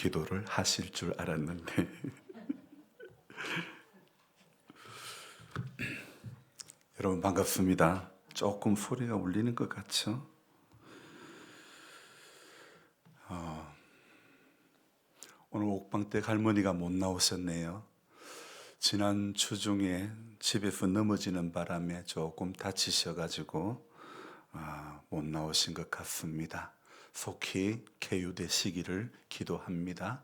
기도를 하실 줄 알았는데 여러분 반갑습니다. 조금 소리가 울리는 것 같죠? 오늘 옥방댁 할머니가 못 나오셨네요. 지난 주 중에 집에서 넘어지는 바람에 조금 다치셔가지고 못 나오신 것 같습니다. 속히 쾌유되시기를 기도합니다.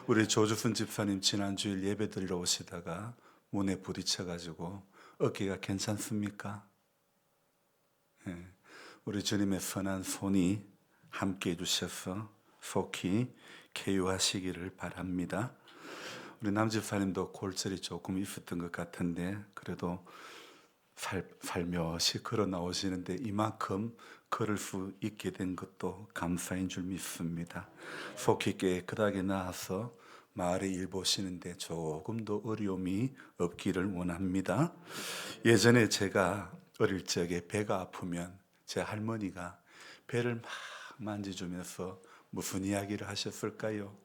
우리 조주순 집사님 지난주일 예배 드리러 오시다가 문에 부딪혀가지고 어깨가 괜찮습니까? 네. 우리 주님의 선한 손이 함께 해주셔서 속히 쾌유하시기를 바랍니다. 우리 남집사님도 골절이 조금 있었던 것 같은데 그래도 살며시 걸어 나오시는데 이만큼 걸을 수 있게 된 것도 감사인 줄 믿습니다. 속히 깨끗하게 나아서 마을의 일 보시는데 조금 더 어려움이 없기를 원합니다. 예전에 제가 어릴 적에 배가 아프면 제 할머니가 배를 막 만져주면서 무슨 이야기를 하셨을까요?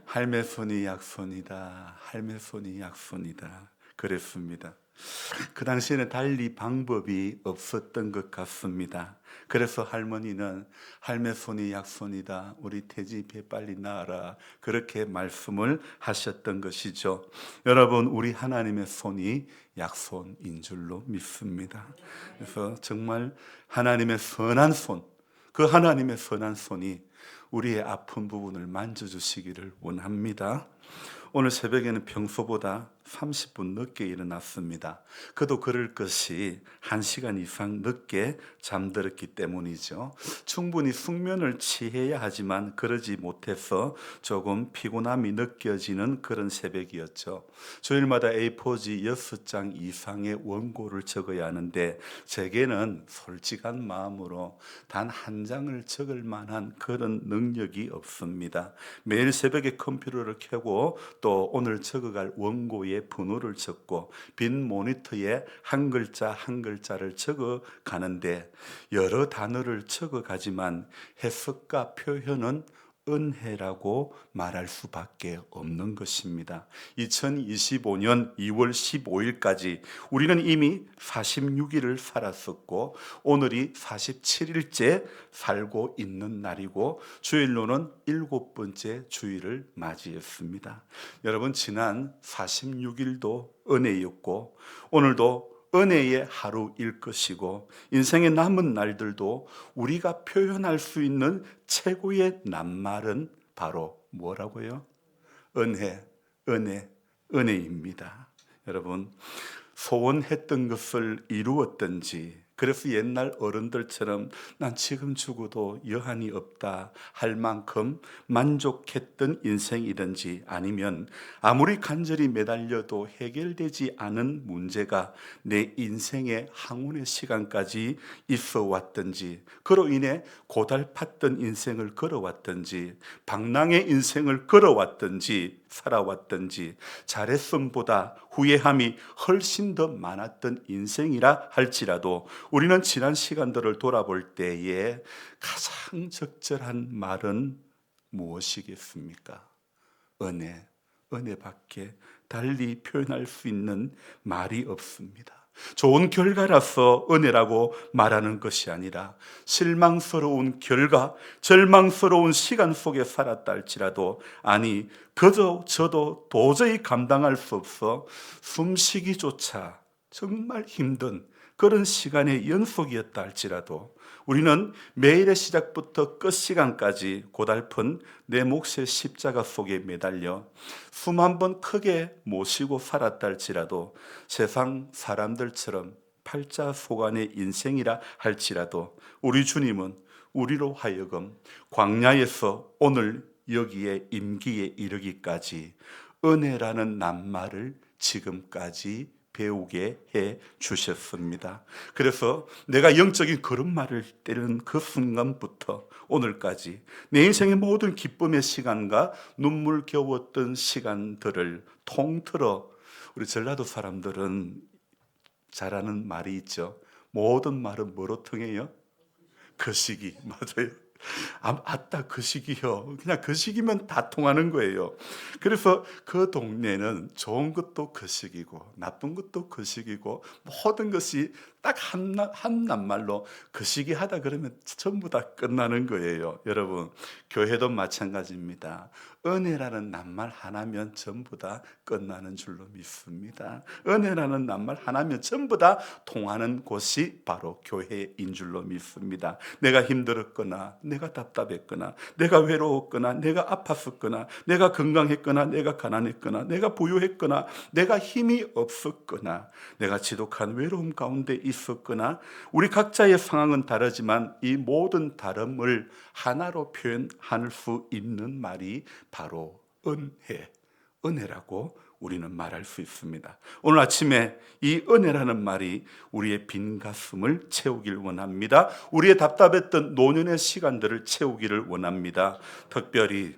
할매 손이 약손이다. 할매 손이 약손이다. 그랬습니다. 그 당시에는 달리 방법이 없었던 것 같습니다. 그래서 할머니는 할매 손이 약손이다. 우리 태지 배 빨리 나아라. 그렇게 말씀을 하셨던 것이죠. 여러분, 우리 하나님의 손이 약손인 줄로 믿습니다. 그래서 정말 하나님의 선한 손, 그 하나님의 선한 손이 우리의 아픈 부분을 만져주시기를 원합니다. 오늘 새벽에는 평소보다 30분 늦게 일어났습니다. 그도 그럴 것이 1시간 이상 늦게 잠들었기 때문이죠. 충분히 숙면을 취해야 하지만 그러지 못해서 조금 피곤함이 느껴지는 그런 새벽이었죠. 주일마다 A4지 6장 이상의 원고를 적어야 하는데 제게는 솔직한 마음으로 단 한 장을 적을 만한 그런 능력이 없습니다. 매일 새벽에 컴퓨터를 켜고 또 오늘 적어갈 원고에 번호를 적고 빈 모니터에 한 글자 한 글자를 적어 가는데 여러 단어를 적어 가지만 해석과 표현은 은혜라고 말할 수밖에 없는 것입니다. 2025년 2월 15일까지 우리는 이미 46일을 살았었고 오늘이 47일째 살고 있는 날이고 주일로는 7번째 주일을 맞이했습니다. 여러분, 지난 46일도 은혜였고 오늘도 은혜의 하루일 것이고 인생의 남은 날들도 우리가 표현할 수 있는 최고의 낱말은 바로 뭐라고요? 은혜, 은혜, 은혜입니다. 여러분, 소원했던 것을 이루었던지 그래서 옛날 어른들처럼 난 지금 죽어도 여한이 없다 할 만큼 만족했던 인생이든지 아니면 아무리 간절히 매달려도 해결되지 않은 문제가 내 인생의 항운의 시간까지 있어 왔든지 그로 인해 고달팠던 인생을 걸어왔든지 방랑의 인생을 걸어왔든지 살아왔든지 잘했음보다 후회함이 훨씬 더 많았던 인생이라 할지라도 우리는 지난 시간들을 돌아볼 때에 가장 적절한 말은 무엇이겠습니까? 은혜, 은혜밖에 달리 표현할 수 있는 말이 없습니다. 좋은 결과라서 은혜라고 말하는 것이 아니라 실망스러운 결과, 절망스러운 시간 속에 살았다 할지라도 아니 그저 저도 도저히 감당할 수 없어 숨쉬기조차 정말 힘든 그런 시간의 연속이었다 할지라도 우리는 매일의 시작부터 끝 시간까지 고달픈 내 몫의 십자가 속에 매달려 숨 한 번 크게 못 쉬고 살았다 할지라도 세상 사람들처럼 팔자소관의 인생이라 할지라도 우리 주님은 우리로 하여금 광야에서 오늘 여기에 임기에 이르기까지 은혜라는 낱말을 지금까지 배우게 해 주셨습니다. 그래서 내가 영적인 걸음마를 때리는 그 순간부터 오늘까지 내 인생의 모든 기쁨의 시간과 눈물겨웠던 시간들을 통틀어 우리 전라도 사람들은 잘하는 말이 있죠. 모든 말은 뭐로 통해요? 거시기. 맞아요. 아따 그 시기요. 그냥 그 시기면 다 통하는 거예요. 그래서 그 동네는 좋은 것도 그 시기고 나쁜 것도 그 시기고 모든 것이 딱 한 낱말로 그 시기 하다 그러면 전부 다 끝나는 거예요. 여러분, 교회도 마찬가지입니다. 은혜라는 낱말 하나면 전부 다 끝나는 줄로 믿습니다. 은혜라는 낱말 하나면 전부 다 통하는 곳이 바로 교회인 줄로 믿습니다. 내가 힘들었거나 내가 답답했거나 내가 외로웠거나 내가 아팠었거나 내가 건강했거나 내가 가난했거나 내가 부유했거나 내가 힘이 없었거나 내가 지독한 외로움 가운데 있었거나 우리 각자의 상황은 다르지만 이 모든 다름을 하나로 표현할 수 있는 말이 바로 은혜라고 우리는 말할 수 있습니다. 오늘 아침에 이 은혜라는 말이 우리의 빈 가슴을 채우길 원합니다. 우리의 답답했던 노년의 시간들을 채우기를 원합니다. 특별히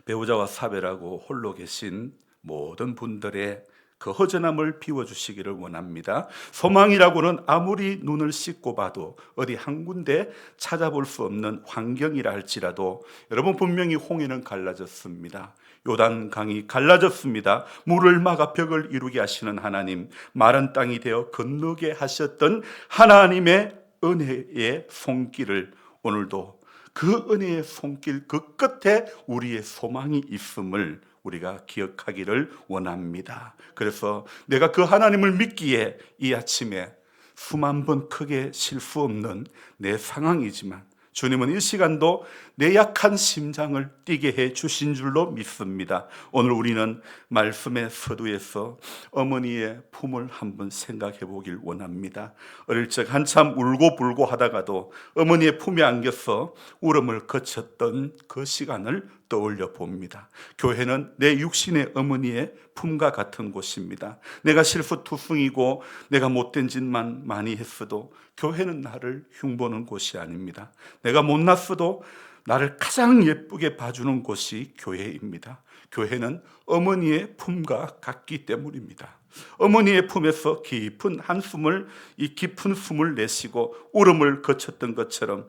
배우자와 사별하고 홀로 계신 모든 분들의 그 허전함을 비워주시기를 원합니다. 소망이라고는 아무리 눈을 씻고 봐도 어디 한 군데 찾아볼 수 없는 환경이라 할지라도 여러분 분명히 홍해는 갈라졌습니다. 요단강이 갈라졌습니다. 물을 막아 벽을 이루게 하시는 하나님, 마른 땅이 되어 건너게 하셨던 하나님의 은혜의 손길을 오늘도 그 은혜의 손길 그 끝에 우리의 소망이 있음을 우리가 기억하기를 원합니다. 그래서 내가 그 하나님을 믿기에 이 아침에 수만 번 크게 실수 없는 내 상황이지만 주님은 이 시간도 내 약한 심장을 뛰게 해 주신 줄로 믿습니다. 오늘 우리는 말씀의 서두에서 어머니의 품을 한번 생각해 보길 원합니다. 어릴 적 한참 울고 불고 하다가도 어머니의 품에 안겨서 울음을 그쳤던 그 시간을 떠올려 봅니다. 교회는 내 육신의 어머니의 품과 같은 곳입니다. 내가 실수투성이고 내가 못된 짓만 많이 했어도 교회는 나를 흉보는 곳이 아닙니다. 내가 못났어도 나를 가장 예쁘게 봐주는 곳이 교회입니다. 교회는 어머니의 품과 같기 때문입니다. 어머니의 품에서 깊은 한숨을, 이 깊은 숨을 내쉬고 울음을 거쳤던 것처럼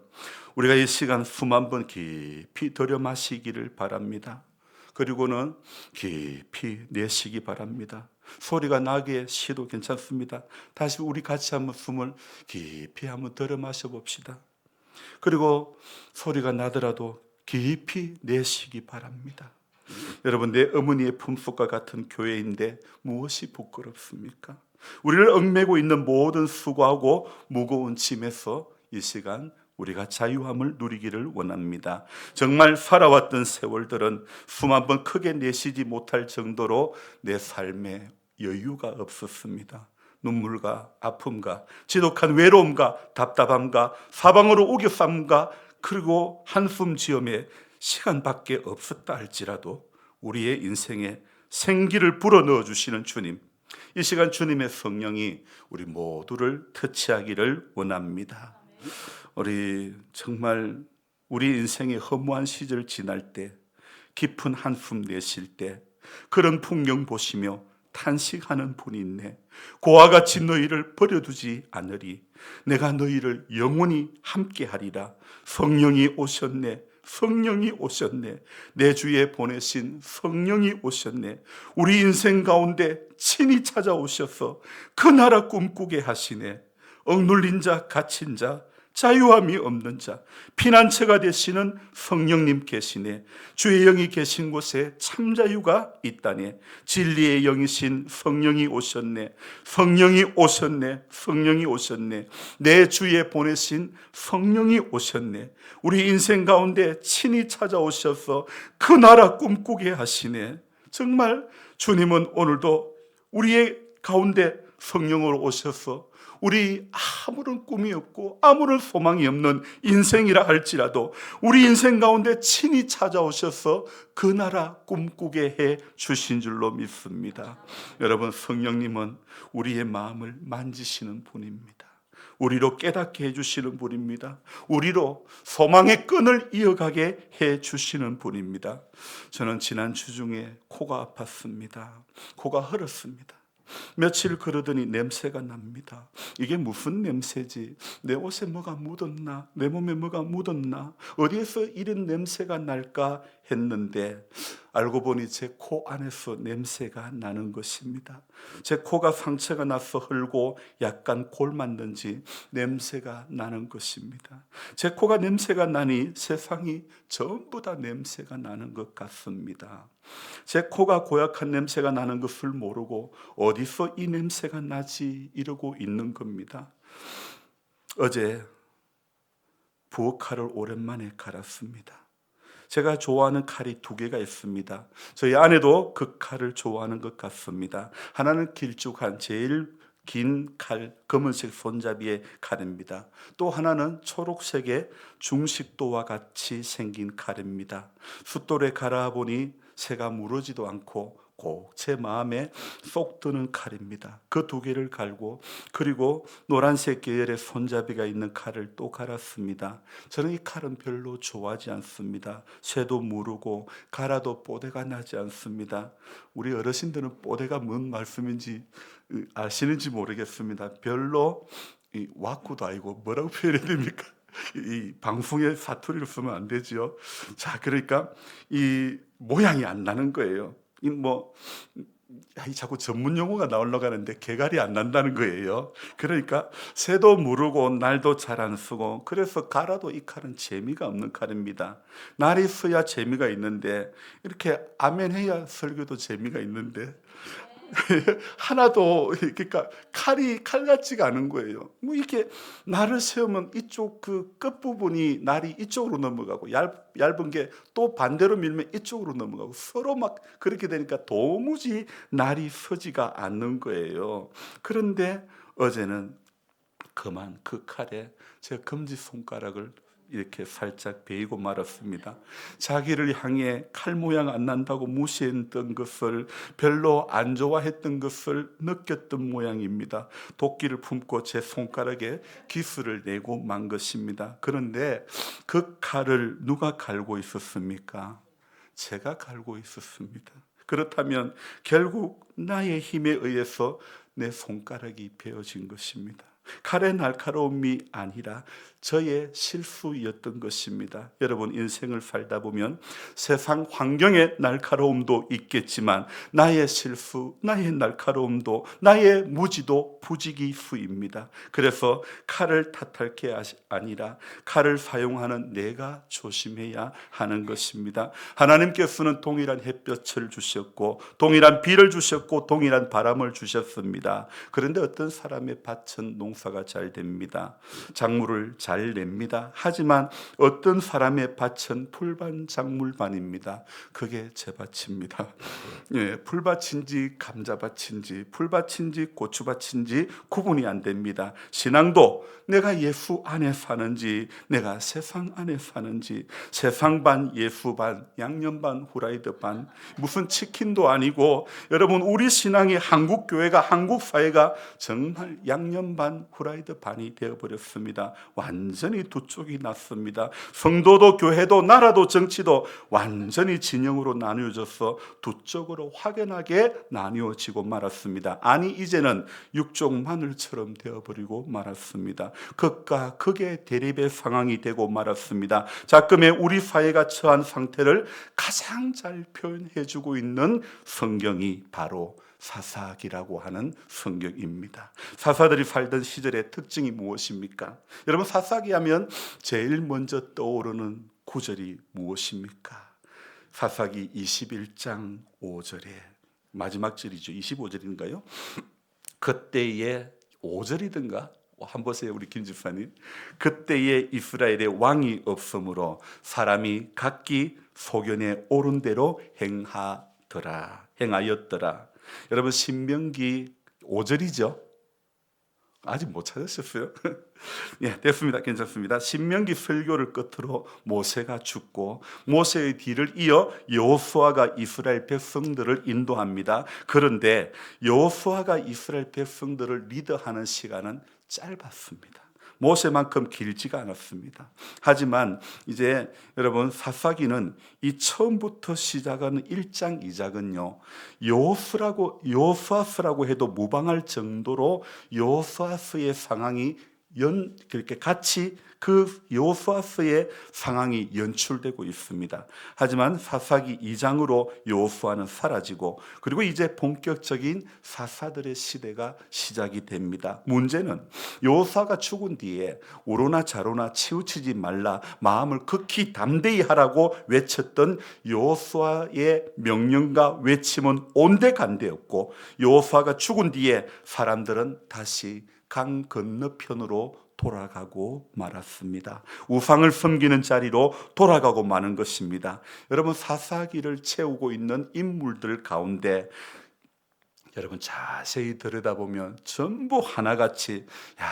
우리가 이 시간 숨 한번 깊이 들여 마시기를 바랍니다. 그리고는 깊이 내쉬기 바랍니다. 소리가 나게 쉬도 괜찮습니다. 다시 우리 같이 한번 숨을 깊이 한번 들여 마셔 봅시다. 그리고 소리가 나더라도 깊이 내쉬기 바랍니다. 여러분, 내 어머니의 품속과 같은 교회인데 무엇이 부끄럽습니까? 우리를 얽매고 있는 모든 수고하고 무거운 짐에서 이 시간 우리가 자유함을 누리기를 원합니다. 정말 살아왔던 세월들은 숨 한 번 크게 내쉬지 못할 정도로 내 삶에 여유가 없었습니다. 눈물과 아픔과 지독한 외로움과 답답함과 사방으로 우겨쌈과 그리고 한숨 지음에 시간밖에 없었다 할지라도 우리의 인생에 생기를 불어넣어 주시는 주님, 이 시간 주님의 성령이 우리 모두를 터치하기를 원합니다. 우리 정말 우리 인생의 허무한 시절 지날 때, 깊은 한숨 내쉴 때 그런 풍경 보시며 탄식하는 분이 있네. 고와 같이 너희를 버려두지 않으리. 내가 너희를 영원히 함께하리라. 성령이 오셨네. 성령이 오셨네. 내 주에 보내신 성령이 오셨네. 우리 인생 가운데 친히 찾아오셔서 그 나라 꿈꾸게 하시네. 억눌린 자, 갇힌 자, 자유함이 없는 자, 피난처가 되시는 성령님 계시네. 주의 영이 계신 곳에 참 자유가 있다네. 진리의 영이신 성령이 오셨네. 성령이 오셨네. 성령이 오셨네. 내 주에 보내신 성령이 오셨네. 우리 인생 가운데 친히 찾아오셔서 그 나라 꿈꾸게 하시네. 정말 주님은 오늘도 우리의 가운데 성령으로 오셔서 우리 아무런 꿈이 없고 아무런 소망이 없는 인생이라 할지라도 우리 인생 가운데 친히 찾아오셔서 그 나라 꿈꾸게 해 주신 줄로 믿습니다. 여러분, 성령님은 우리의 마음을 만지시는 분입니다. 우리로 깨닫게 해주시는 분입니다. 우리로 소망의 끈을 이어가게 해주시는 분입니다. 저는 지난 주 중에 코가 아팠습니다. 코가 헐었습니다. 며칠 그러더니 냄새가 납니다. 이게 무슨 냄새지? 내 옷에 뭐가 묻었나? 내 몸에 뭐가 묻었나? 어디에서 이런 냄새가 날까 했는데 알고 보니 제 코 안에서 냄새가 나는 것입니다. 제 코가 상처가 나서 흘고 약간 골맞는지 냄새가 나는 것입니다. 제 코가 냄새가 나니 세상이 전부 다 냄새가 나는 것 같습니다. 제 코가 고약한 냄새가 나는 것을 모르고 어디서 이 냄새가 나지 이러고 있는 겁니다. 어제 부엌칼을 오랜만에 갈았습니다. 제가 좋아하는 칼이 2개가 있습니다. 저희 아내도 그 칼을 좋아하는 것 같습니다. 하나는 길쭉한 제일 긴 칼, 검은색 손잡이의 칼입니다. 또 하나는 초록색의 중식도와 같이 생긴 칼입니다. 숫돌에 갈아보니 새가 무르지도 않고 꼭 제 마음에 쏙 드는 칼입니다. 그 2개를 갈고 그리고 노란색 계열의 손잡이가 있는 칼을 또 갈았습니다. 저는 이 칼은 별로 좋아하지 않습니다. 쇠도 무르고 갈아도 뽀대가 나지 않습니다. 우리 어르신들은 뽀대가 뭔 말씀인지 아시는지 모르겠습니다. 별로 와꾸도 아니고 뭐라고 표현해야 됩니까? 이 방송에 사투리를 쓰면 안 되죠. 자, 그러니까 이 모양이 안 나는 거예요. 자꾸 전문 용어가 나오려고 하는데 개갈이 안 난다는 거예요. 그러니까 새도 무르고 날도 잘 안 쓰고 그래서 갈아도 이 칼은 재미가 없는 칼입니다. 날이 써야 재미가 있는데 이렇게 아멘해야 설교도 재미가 있는데 하나도 그러니까 칼이 칼 같지가 않은 거예요. 이렇게 날을 세우면 이쪽 그 끝부분이 날이 이쪽으로 넘어가고 얇은 게 또 반대로 밀면 이쪽으로 넘어가고 서로 막 그렇게 되니까 도무지 날이 서지가 않는 거예요. 그런데 어제는 그만 그 칼에 제 검지 손가락을 이렇게 살짝 베이고 말았습니다. 자기를 향해 칼 모양 안 난다고 무시했던 것을, 별로 안 좋아했던 것을 느꼈던 모양입니다. 도끼를 품고 제 손가락에 기스를 내고 만 것입니다. 그런데 그 칼을 누가 갈고 있었습니까? 제가 갈고 있었습니다. 그렇다면 결국 나의 힘에 의해서 내 손가락이 베어진 것입니다. 칼의 날카로움이 아니라 저의 실수였던 것입니다. 여러분, 인생을 살다 보면 세상 환경의 날카로움도 있겠지만 나의 실수, 나의 날카로움도, 나의 무지도 부지기수입니다. 그래서 칼을 탓할 게 아니라 칼을 사용하는 내가 조심해야 하는 것입니다. 하나님께서는 동일한 햇볕을 주셨고 동일한 비를 주셨고 동일한 바람을 주셨습니다. 그런데 어떤 사람의 밭은 농사가 잘 됩니다. 작물을 잘 냅니다. 하지만 어떤 사람의 밭은 풀반 작물반입니다. 그게 제 밭입니다. 풀밭인지 감자밭인지 풀밭인지 고추밭인지 구분이 안 됩니다. 신앙도 내가 예수 안에 사는지 내가 세상 안에 사는지, 세상 반 예수 반 양념 반 후라이드 반 무슨 치킨도 아니고, 여러분, 우리 신앙이 한국 교회가 한국 사회가 정말 양념 반 후라이드 반이 되어버렸습니다. 완전히 두 쪽이 났습니다. 성도도 교회도 나라도 정치도 완전히 진영으로 나뉘어져서 두 쪽으로 확연하게 나뉘어지고 말았습니다. 아니, 이제는 육쪽 마늘처럼 되어버리고 말았습니다. 극과 극의 대립의 상황이 되고 말았습니다. 자금에 우리 사회가 처한 상태를 가장 잘 표현해주고 있는 성경이 바로 사사기라고 하는 성경입니다. 사사들이 살던 시절의 특징이 무엇입니까? 여러분, 사사기 하면 제일 먼저 떠오르는 구절이 무엇입니까? 사사기 21장 5절에 마지막 절이죠. 25절인가요? 그때의 5절이든가 한번 보세요, 우리 김 집사님. 그때에 이스라엘에 왕이 없으므로 사람이 각기 소견에 옳은 대로 행하였더라. 여러분, 신명기 5절이죠. 아직 못 찾으셨어요? 예, 됐습니다. 괜찮습니다. 신명기 설교를 끝으로 모세가 죽고 모세의 뒤를 이어 여호수아가 이스라엘 백성들을 인도합니다. 그런데 여호수아가 이스라엘 백성들을 리더하는 시간은 짧았습니다. 모세만큼 길지가 않았습니다. 하지만 이제 여러분 사사기는 이 처음부터 시작하는 1장 2장은요 여호수아스라고 해도 무방할 정도로 여호수아스의 상황이 그렇게 같이 그 여호수아스의 상황이 연출되고 있습니다. 하지만 사사기 2장으로 여호수아는 사라지고 그리고 이제 본격적인 사사들의 시대가 시작이 됩니다. 문제는 여호수아가 죽은 뒤에 우로나 좌로나 치우치지 말라 마음을 극히 담대히 하라고 외쳤던 여호수아의 명령과 외침은 온데간데였고 여호수아가 죽은 뒤에 사람들은 다시 강 건너편으로 돌아가고 말았습니다. 우상을 섬기는 자리로 돌아가고 마는 것입니다. 여러분 사사기를 채우고 있는 인물들 가운데 여러분 자세히 들여다보면 전부 하나같이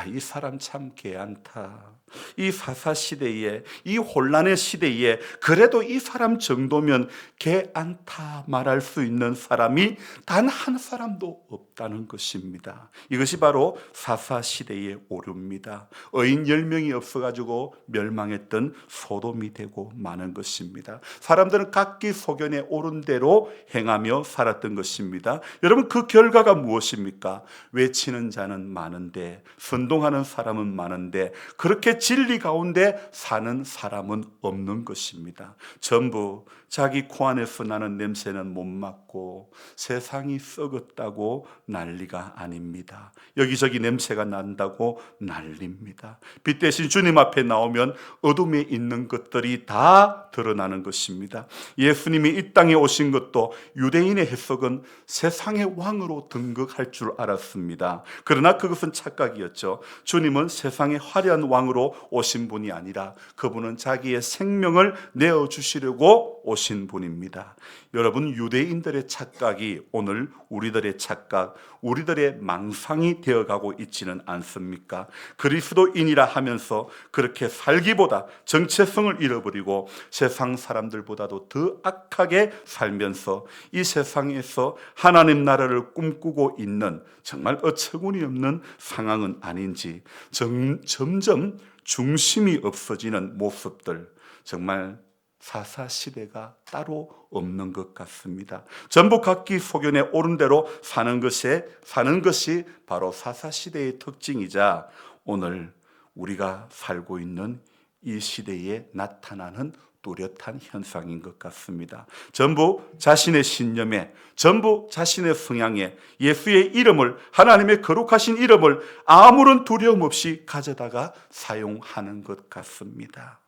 이 사람 참 개안타. 이 사사 시대에 이 혼란의 시대에 그래도 이 사람 정도면 개안타 말할 수 있는 사람이 단 한 사람도 없다는 것입니다. 이것이 바로 사사 시대의 오류입니다. 의인 10명이 없어가지고 멸망했던 소돔이 되고 마는 것입니다. 사람들은 각기 소견에 옳은 대로 행하며 살았던 것입니다. 여러분 그 결과가 무엇입니까? 외치는 자는 많은데 선동하는 사람은 많은데 그렇게 진리 가운데 사는 사람은 없는 것입니다. 전부 자기 코 안에서 나는 냄새는 못 맡고 세상이 썩었다고 난리가 아닙니다. 여기저기 냄새가 난다고 난립니다. 빛 대신 주님 앞에 나오면 어둠에 있는 것들이 다 드러나는 것입니다. 예수님이 이 땅에 오신 것도 유대인의 해석은 세상의 왕으로 등극할 줄 알았습니다. 그러나 그것은 착각이었죠. 주님은 세상의 화려한 왕으로 오신 분이 아니라 그분은 자기의 생명을 내어주시려고 오신 분입니다. 여러분 유대인들의 착각이 오늘 우리들의 착각, 우리들의 망상이 되어가고 있지는 않습니까? 그리스도인이라 하면서 그렇게 살기보다 정체성을 잃어버리고 세상 사람들보다도 더 악하게 살면서 이 세상에서 하나님 나라를 꿈꾸고 있는 정말 어처구니 없는 상황은 아닌지 점점 중심이 없어지는 모습들, 정말 사사 시대가 따로 없는 것 같습니다. 전부 각기 소견에 옳은 대로 사는 것이 바로 사사 시대의 특징이자 오늘 우리가 살고 있는 이 시대에 나타나는 뚜렷한 현상인 것 같습니다. 전부 자신의 신념에, 전부 자신의 성향에 예수의 이름을, 하나님의 거룩하신 이름을 아무런 두려움 없이 가져다가 사용하는 것 같습니다.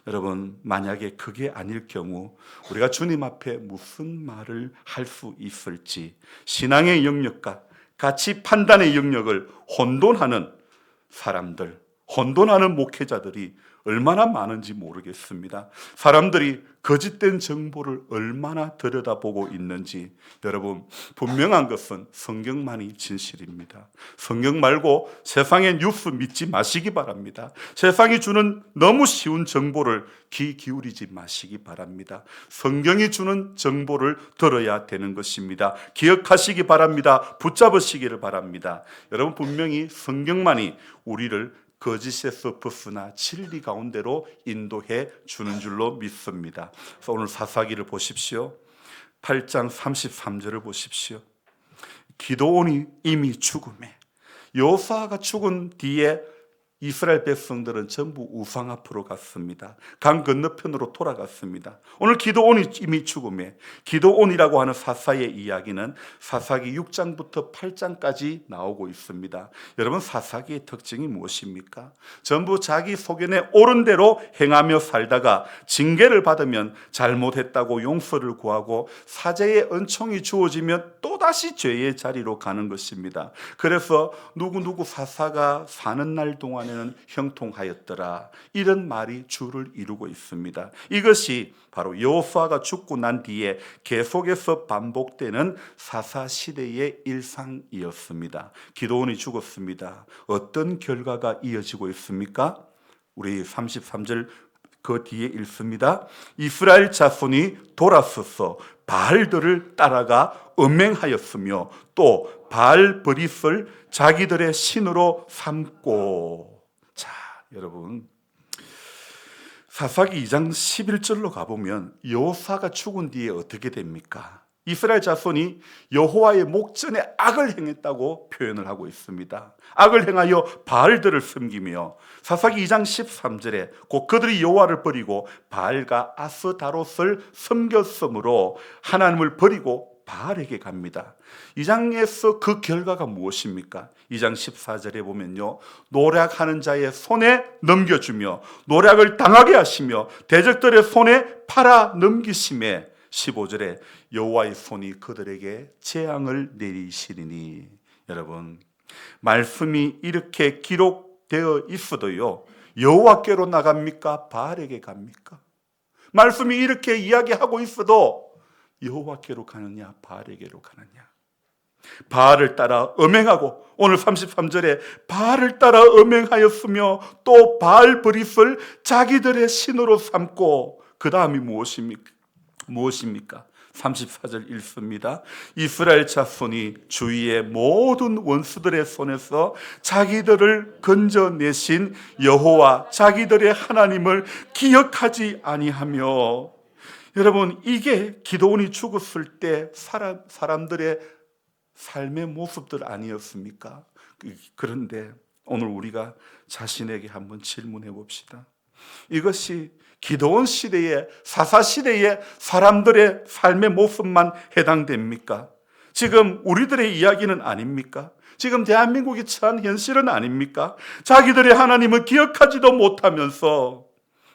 여러분 만약에 그게 아닐 경우 우리가 주님 앞에 무슨 말을 할 수 있을지, 신앙의 영역과 가치 판단의 영역을 혼돈하는 사람들, 혼돈하는 목회자들이 얼마나 많은지 모르겠습니다. 사람들이 거짓된 정보를 얼마나 들여다보고 있는지. 여러분 분명한 것은 성경만이 진실입니다. 성경 말고 세상의 뉴스 믿지 마시기 바랍니다. 세상이 주는 너무 쉬운 정보를 귀 기울이지 마시기 바랍니다. 성경이 주는 정보를 들어야 되는 것입니다. 기억하시기 바랍니다. 붙잡으시기를 바랍니다. 여러분 분명히 성경만이 우리를 거짓에서 벗어나 진리 가운데로 인도해 주는 줄로 믿습니다. 그래서 오늘 사사기를 보십시오. 8장 33절을 보십시오. 기드온이 이미 죽음에, 여호수아가 죽은 뒤에 이스라엘 백성들은 전부 우상 앞으로 갔습니다. 강 건너편으로 돌아갔습니다. 오늘 기드온이 이미 죽음에, 기드온이라고 하는 사사의 이야기는 사사기 6장부터 8장까지 나오고 있습니다. 여러분 사사기의 특징이 무엇입니까? 전부 자기 소견에 옳은 대로 행하며 살다가 징계를 받으면 잘못했다고 용서를 구하고 사죄의 은총이 주어지면 또다시 죄의 자리로 가는 것입니다. 그래서 누구누구 사사가 사는 날 동안 형통하였더라, 이런 말이 주를 이루고 있습니다. 이것이 바로 여호수아가 죽고 난 뒤에 계속해서 반복되는 사사 시대의 일상이었습니다. 기드온이 죽었습니다. 어떤 결과가 이어지고 있습니까? 우리 33절 그 뒤에 읽습니다. 이스라엘 자손이 돌아서서 바알들을 따라가 음행하였으며 또 바알 브릿을 자기들의 신으로 삼고. 자, 여러분, 사사기 2장 11절로 가보면 여호사가 죽은 뒤에 어떻게 됩니까? 이스라엘 자손이 여호와의 목전에 악을 행했다고 표현을 하고 있습니다. 악을 행하여 바알들을 섬기며, 사사기 2장 13절에 곧 그들이 여호와를 버리고 바알과 아스다롯을 섬겼으므로 하나님을 버리고 바알에게 갑니다. 이 장에서 그 결과가 무엇입니까? 2장 14절에 보면요, 노략하는 자의 손에 넘겨주며 노략을 당하게 하시며 대적들의 손에 팔아 넘기심에, 15절에 여호와의 손이 그들에게 재앙을 내리시리니. 여러분, 말씀이 이렇게 기록되어 있어도요, 여호와께로 나갑니까? 바알에게 갑니까? 말씀이 이렇게 이야기하고 있어도 여호와께로 가느냐 바알에게로 가느냐? 바알을 따라 음행하고, 오늘 33절에 바알을 따라 음행하였으며 또 바알 브릿을 자기들의 신으로 삼고, 그 다음이 무엇입니까? 34절 읽습니다. 이스라엘 자손이 주위의 모든 원수들의 손에서 자기들을 건져내신 여호와 자기들의 하나님을 기억하지 아니하며. 여러분, 이게 기드온이 죽었을 때 사람들의 삶의 모습들 아니었습니까? 그런데 오늘 우리가 자신에게 한번 질문해 봅시다. 이것이 기드온 시대의, 사사 시대의 사람들의 삶의 모습만 해당됩니까? 지금 우리들의 이야기는 아닙니까? 지금 대한민국이 처한 현실은 아닙니까? 자기들의 하나님을 기억하지도 못하면서,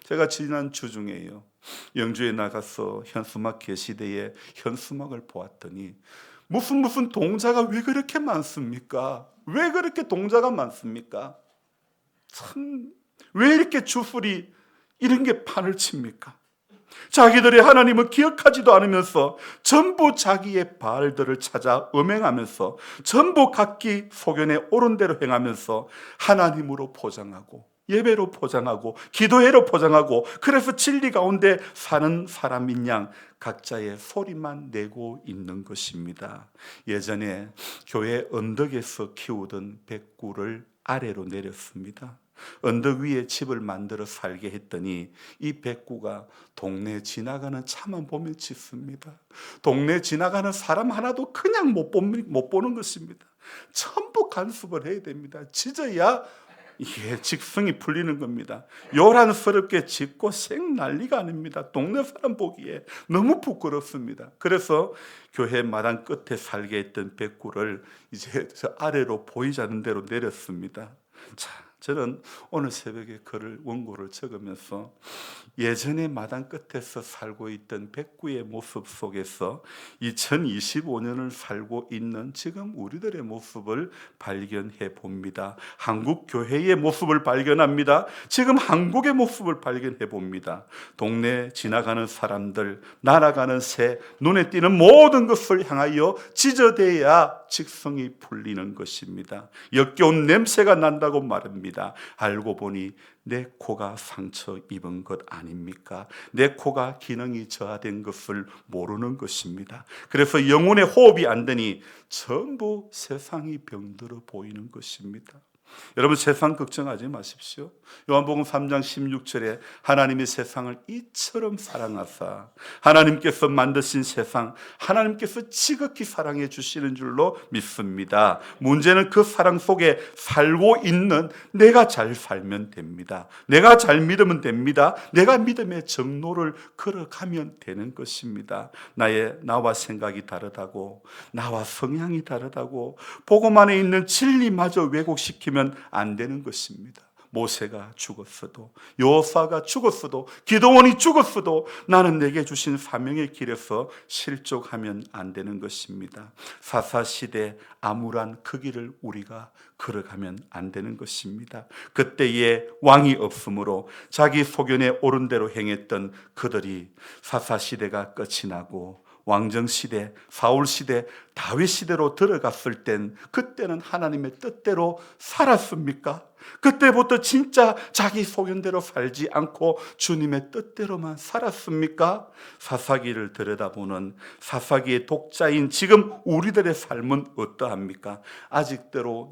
제가 지난 주 중에요, 영주에 나가서 현수막 게시대에 현수막을 보았더니 무슨 동자가 왜 그렇게 많습니까? 왜 그렇게 동자가 많습니까? 참, 왜 이렇게 주술이 이런 게 판을 칩니까? 자기들의 하나님을 기억하지도 않으면서 전부 자기의 바알들을 찾아 음행하면서 전부 각기 소견에 옳은 대로 행하면서 하나님으로 포장하고 예배로 포장하고 기도회로 포장하고, 그래서 진리 가운데 사는 사람인 양 각자의 소리만 내고 있는 것입니다. 예전에 교회 언덕에서 키우던 백구를 아래로 내렸습니다. 언덕 위에 집을 만들어 살게 했더니 이 백구가 동네 지나가는 차만 보면 짖습니다. 동네 지나가는 사람 하나도 그냥 못 보는 것입니다. 전부 간섭을 해야 됩니다. 짖어야 이게 직성이 풀리는 겁니다. 요란스럽게 짖고 생 난리가 아닙니다. 동네 사람 보기에 너무 부끄럽습니다. 그래서 교회 마당 끝에 살게 했던 백구를 이제 저 아래로 보이지 않는 대로 내렸습니다. 자, 저는 오늘 새벽에 원고를 적으면서 예전에 마당 끝에서 살고 있던 백구의 모습 속에서 2025년을 살고 있는 지금 우리들의 모습을 발견해 봅니다. 한국 교회의 모습을 발견합니다. 지금 한국의 모습을 발견해 봅니다. 동네 지나가는 사람들, 날아가는 새, 눈에 띄는 모든 것을 향하여 짖어대야 직성이 풀리는 것입니다. 역겨운 냄새가 난다고 말합니다. 알고 보니 내 코가 상처 입은 것 아닙니까? 내 코가 기능이 저하된 것을 모르는 것입니다. 그래서 영혼의 호흡이 안 되니 전부 세상이 병들어 보이는 것입니다. 여러분, 세상 걱정하지 마십시오. 요한복음 3장 16절에 하나님이 세상을 이처럼 사랑하사, 하나님께서 만드신 세상 하나님께서 지극히 사랑해 주시는 줄로 믿습니다. 문제는 그 사랑 속에 살고 있는 내가 잘 살면 됩니다. 내가 잘 믿으면 됩니다. 내가 믿음의 정로를 걸어가면 되는 것입니다. 나와 생각이 다르다고, 나와 성향이 다르다고 복음 안에 있는 진리마저 왜곡시키면 안 되는 것입니다. 모세가 죽었어도, 여호사가 죽었어도, 기드온이 죽었어도 나는 내게 주신 사명의 길에서 실족하면 안 되는 것입니다. 사사시대 암울한 그 길을 우리가 걸어가면 안 되는 것입니다. 그때에 왕이 없으므로 자기 소견에 옳은 대로 행했던 그들이 사사시대가 끝이 나고 왕정시대, 사울시대, 다윗시대로 들어갔을 땐 그때는 하나님의 뜻대로 살았습니까? 그때부터 진짜 자기 소견대로 살지 않고 주님의 뜻대로만 살았습니까? 사사기를 들여다보는 사사기의 독자인 지금 우리들의 삶은 어떠합니까? 아직도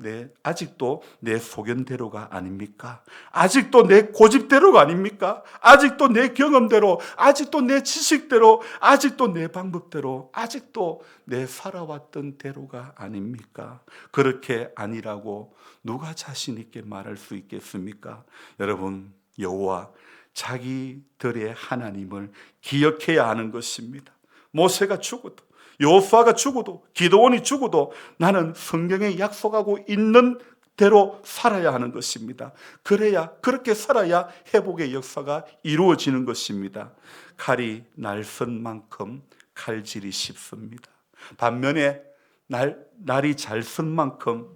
내 소견대로가 아닙니까? 아직도 내 고집대로가 아닙니까? 아직도 내 경험대로, 아직도 내 지식대로, 아직도 내 방법대로, 아직도 내 살아왔던 대로가 아닙니까? 그렇게 아니라고 누가 자신 있게 말할 수 있겠습니까? 여러분, 여호와 자기들의 하나님을 기억해야 하는 것입니다. 모세가 죽어도, 여호수아가 죽어도, 기드온이 죽어도 나는 성경에 약속하고 있는 대로 살아야 하는 것입니다. 그렇게 살아야 회복의 역사가 이루어지는 것입니다. 칼이 날선 만큼 칼질이 쉽습니다. 반면에 날이 잘 쓴 만큼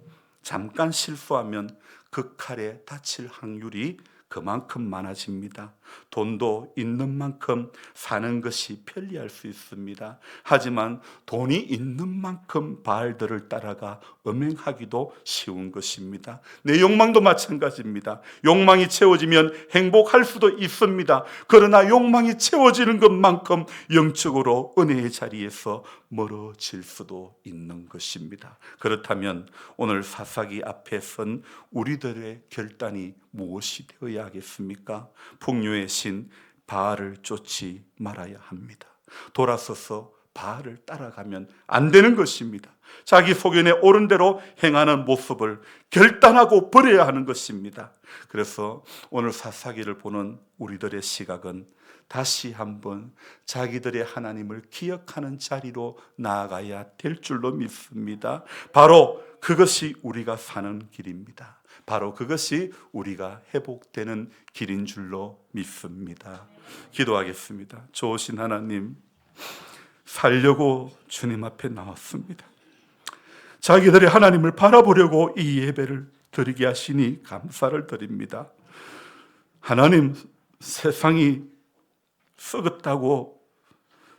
잠깐 실수하면 그 칼에 다칠 확률이 그만큼 많아집니다. 돈도 있는 만큼 사는 것이 편리할 수 있습니다. 하지만 돈이 있는 만큼 바알들을 따라가 음행하기도 쉬운 것입니다. 내 욕망도 마찬가지입니다. 욕망이 채워지면 행복할 수도 있습니다. 그러나 욕망이 채워지는 것만큼 영적으로 은혜의 자리에서 멀어질 수도 있는 것입니다. 그렇다면 오늘 사사기 앞에 선 우리들의 결단이 무엇이 되어야 하겠습니까? 풍요의 신 바알을 쫓지 말아야 합니다. 돌아서서 바알을 따라가면 안 되는 것입니다. 자기 소견에 옳은 대로 행하는 모습을 결단하고 버려야 하는 것입니다. 그래서 오늘 사사기를 보는 우리들의 시각은 다시 한번 자기들의 하나님을 기억하는 자리로 나아가야 될 줄로 믿습니다. 바로 그것이 우리가 사는 길입니다. 바로 그것이 우리가 회복되는 길인 줄로 믿습니다. 기도하겠습니다. 좋으신 하나님, 살려고 주님 앞에 나왔습니다. 자기들의 하나님을 바라보려고 이 예배를 드리게 하시니 감사를 드립니다. 하나님, 세상이 썩었다고,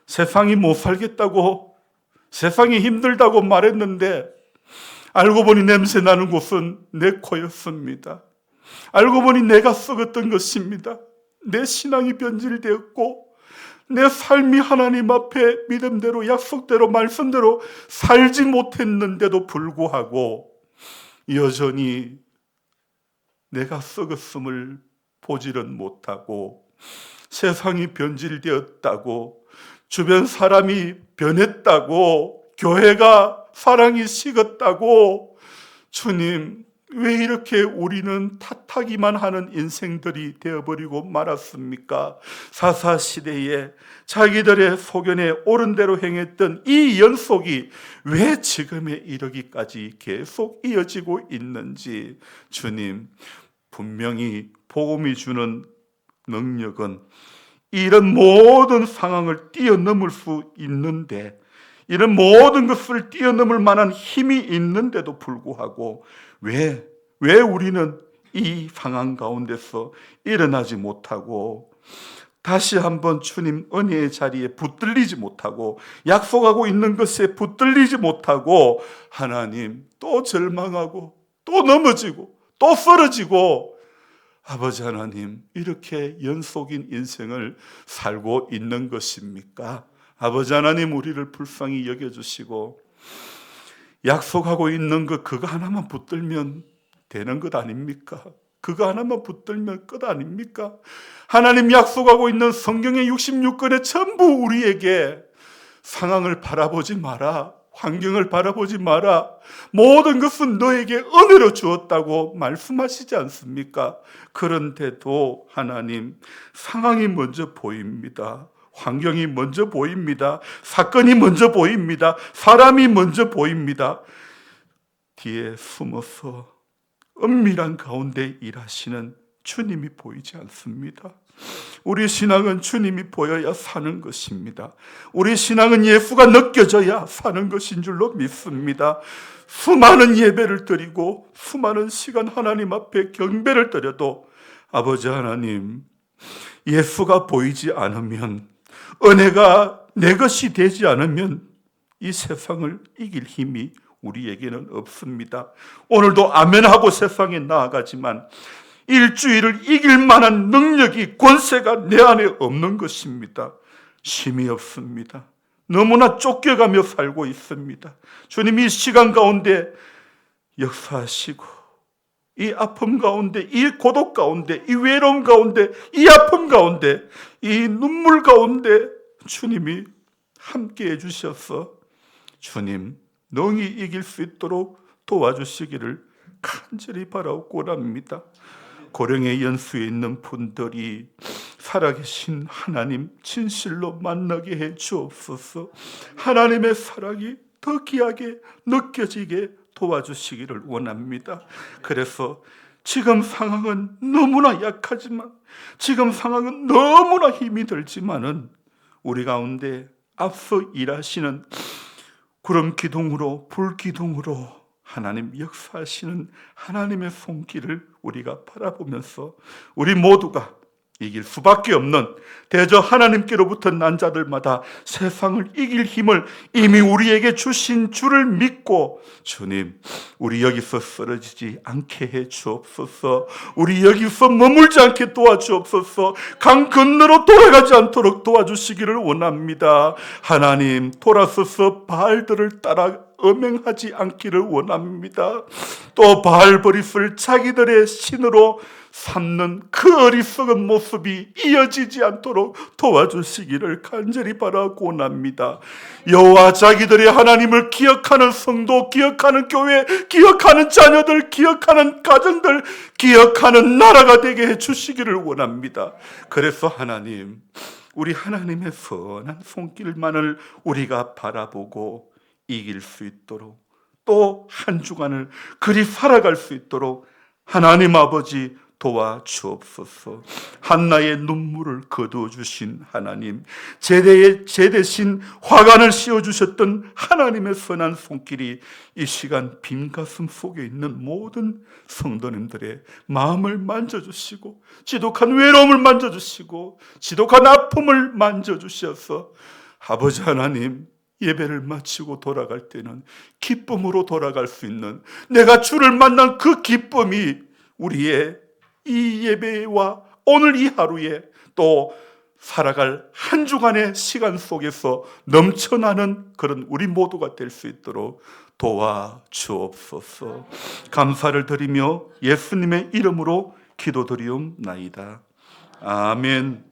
세상이 못 살겠다고, 세상이 힘들다고 말했는데 알고 보니 냄새 나는 곳은 내 코였습니다. 알고 보니 내가 썩었던 것입니다. 내 신앙이 변질되었고 내 삶이 하나님 앞에 믿음대로, 약속대로, 말씀대로 살지 못했는데도 불구하고 여전히 내가 썩었음을 보지는 못하고 세상이 변질되었다고, 주변 사람이 변했다고, 교회가 사랑이 식었다고, 주님, 왜 이렇게 우리는 탓하기만 하는 인생들이 되어버리고 말았습니까? 사사시대에 자기들의 소견에 옳은 대로 행했던 이 연속이 왜 지금에 이르기까지 계속 이어지고 있는지, 주님, 분명히 복음이 주는 능력은 이런 모든 상황을 뛰어넘을 수 있는데, 이런 모든 것을 뛰어넘을 만한 힘이 있는데도 불구하고 왜 우리는 이 상황 가운데서 일어나지 못하고 다시 한번 주님 은혜의 자리에 붙들리지 못하고 약속하고 있는 것에 붙들리지 못하고 하나님 또 절망하고 또 넘어지고 또 쓰러지고, 아버지 하나님, 이렇게 연속인 인생을 살고 있는 것입니까? 아버지 하나님, 우리를 불쌍히 여겨주시고 약속하고 있는 것 그거 하나만 붙들면 되는 것 아닙니까? 그거 하나만 붙들면 끝 아닙니까? 하나님 약속하고 있는 성경의 66권에 전부 우리에게 상황을 바라보지 마라, 환경을 바라보지 마라, 모든 것은 너에게 은혜로 주었다고 말씀하시지 않습니까? 그런데도 하나님, 상황이 먼저 보입니다. 환경이 먼저 보입니다. 사건이 먼저 보입니다. 사람이 먼저 보입니다. 뒤에 숨어서 은밀한 가운데 일하시는 주님이 보이지 않습니다. 우리 신앙은 주님이 보여야 사는 것입니다. 우리 신앙은 예수가 느껴져야 사는 것인 줄로 믿습니다. 수많은 예배를 드리고 수많은 시간 하나님 앞에 경배를 드려도 아버지 하나님, 예수가 보이지 않으면, 은혜가 내 것이 되지 않으면 이 세상을 이길 힘이 우리에게는 없습니다. 오늘도 아멘하고 세상에 나아가지만 일주일을 이길 만한 능력이, 권세가 내 안에 없는 것입니다. 힘이 없습니다. 너무나 쫓겨가며 살고 있습니다. 주님이 이 시간 가운데 역사하시고, 이 아픔 가운데, 이 고독 가운데, 이 외로움 가운데, 이 아픔 가운데, 이 눈물 가운데 주님이 함께 해주셔서 주님 능히 이길 수 있도록 도와주시기를 간절히 바라고 원합니다. 고령의 연수에 있는 분들이 살아계신 하나님 진실로 만나게 해 주옵소서. 하나님의 사랑이 더 귀하게 느껴지게 도와주시기를 원합니다. 그래서 지금 상황은 너무나 약하지만, 지금 상황은 너무나 힘이 들지만은 우리 가운데 앞서 일하시는 구름 기둥으로, 불 기둥으로 하나님 역사하시는 하나님의 손길을 우리가 바라보면서 우리 모두가 이길 수밖에 없는 대저 하나님께로부터 난 자들마다 세상을 이길 힘을 이미 우리에게 주신 줄을 믿고, 주님 우리 여기서 쓰러지지 않게 해 주옵소서. 우리 여기서 머물지 않게 도와주옵소서. 강 건너로 돌아가지 않도록 도와주시기를 원합니다. 하나님 돌아서서 바알들을 따라 음행하지 않기를 원합니다. 또 바알버릿을 자기들의 신으로 삼는 그 어리석은 모습이 이어지지 않도록 도와주시기를 간절히 바라고 원합니다. 여호와 자기들의 하나님을 기억하는 성도, 기억하는 교회, 기억하는 자녀들, 기억하는 가정들, 기억하는 나라가 되게 해주시기를 원합니다. 그래서 하나님, 우리 하나님의 선한 손길만을 우리가 바라보고 이길 수 있도록, 또 한 주간을 그리 살아갈 수 있도록 하나님 아버지 도와주옵소서. 한나의 눈물을 거두어 주신 하나님, 제 대신 화관을 씌워주셨던 하나님의 선한 손길이 이 시간 빈 가슴 속에 있는 모든 성도님들의 마음을 만져주시고, 지독한 외로움을 만져주시고, 지독한 아픔을 만져주셔서 아버지 하나님, 예배를 마치고 돌아갈 때는 기쁨으로 돌아갈 수 있는, 내가 주를 만난 그 기쁨이 우리의 이 예배와 오늘 이 하루에 또 살아갈 한 주간의 시간 속에서 넘쳐나는 그런 우리 모두가 될 수 있도록 도와주옵소서. 감사를 드리며 예수님의 이름으로 기도드리옵나이다. 아멘.